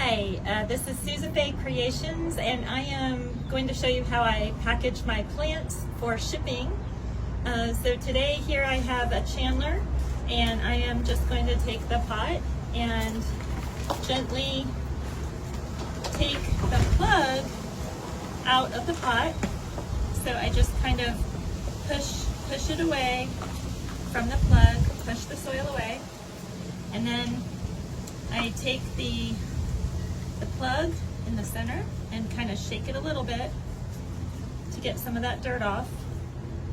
Hi, this is Susan Faye Creations, and I am going to show you how I package my plants for shipping. So today here I have a chandler, and I am just going to take the pot and gently take the plug out of the pot. So I just kind of push it away from the plug, push the soil away, and then I take the plug in the center and kind of shake it a little bit to get some of that dirt off.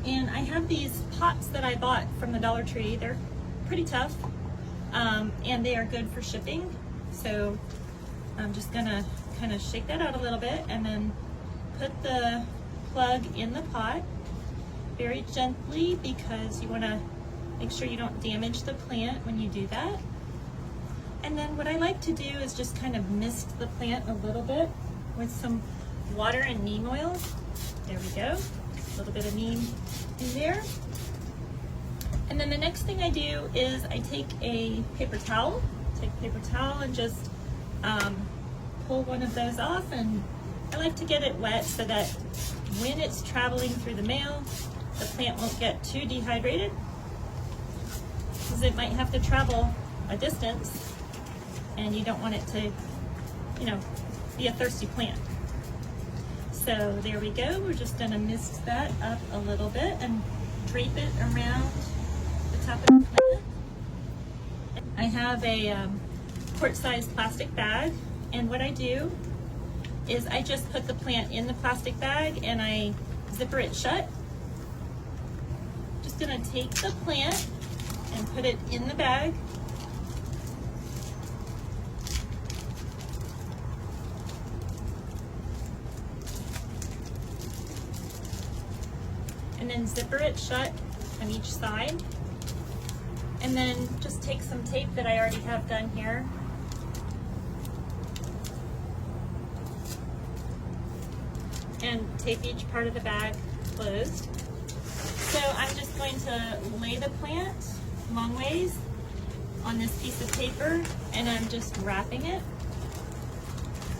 And I have these pots that I bought from the Dollar Tree. They're pretty tough, and they are good for shipping. So I'm just gonna kind of shake that out a little bit and then put the plug in the pot very gently, because you want to make sure you don't damage the plant when you do that. And then what I like to do is just kind of mist the plant a little bit with some water and neem oil. There we go, a little bit of neem in there. And then the next thing I do is I take a paper towel, and just pull one of those off, and I like to get it wet so that when it's traveling through the mail, the plant won't get too dehydrated, because it might have to travel a distance and you don't want it to, be a thirsty plant. So there we go. We're just gonna mist that up a little bit and drape it around the top of the plant. I have a quart-sized plastic bag, and what I do is I just put the plant in the plastic bag and I zipper it shut. Just gonna take the plant and put it in the bag. And then zipper it shut on each side. And then just take some tape that I already have done here. And tape each part of the bag closed. So I'm just going to lay the plant long ways on this piece of paper, and I'm just wrapping it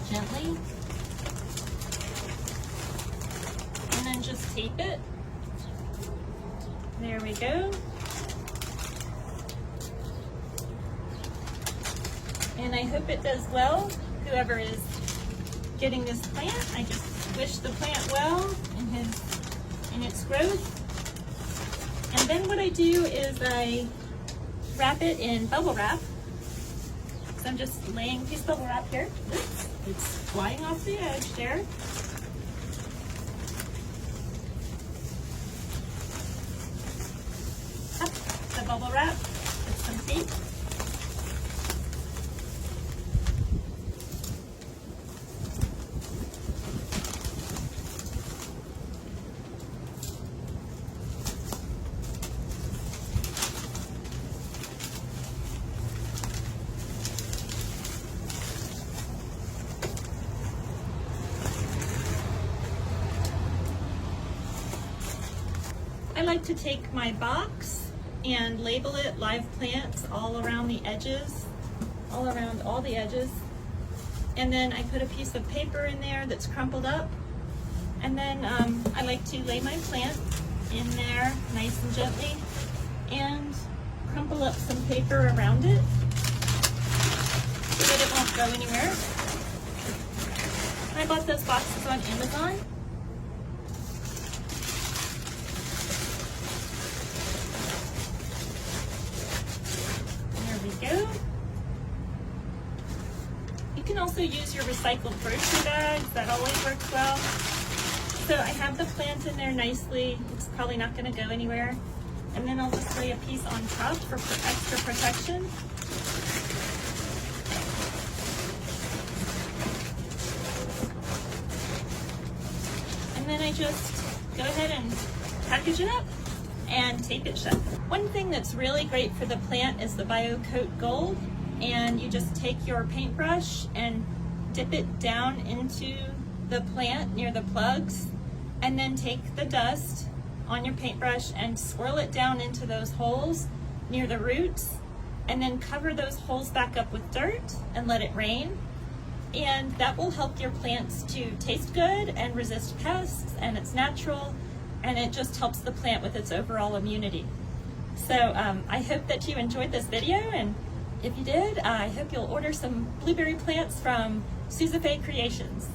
gently. And then just tape it. There we go. And I hope it does well. Whoever is getting this plant, I just wish the plant well in its growth. And then what I do is I wrap it in bubble wrap. So I'm just laying a piece of bubble wrap here. Oops, it's flying off the edge there. Bubble wrap with some tape. I like to take my box and label it live plants all around the edges, all around all the edges. And then I put a piece of paper in there that's crumpled up. And then I like to lay my plant in there nice and gently and crumple up some paper around it so that it won't go anywhere. I bought those boxes on Amazon. Go. You can also use your recycled grocery bags. That always works well. So I have the plant in there nicely. It's probably not going to go anywhere. And then I'll just lay a piece on top for extra protection. And then I just go ahead and package it up and tape it shut. One thing that's really great for the plant is the BioCoat Gold, and you just take your paintbrush and dip it down into the plant near the plugs, and then take the dust on your paintbrush and swirl it down into those holes near the roots, and then cover those holes back up with dirt and let it rain. and that will help your plants to taste good and resist pests, and it's natural, and it just helps the plant with its overall immunity. So I hope that you enjoyed this video, and if you did, I hope you'll order some blueberry plants from Susie Faye Creations.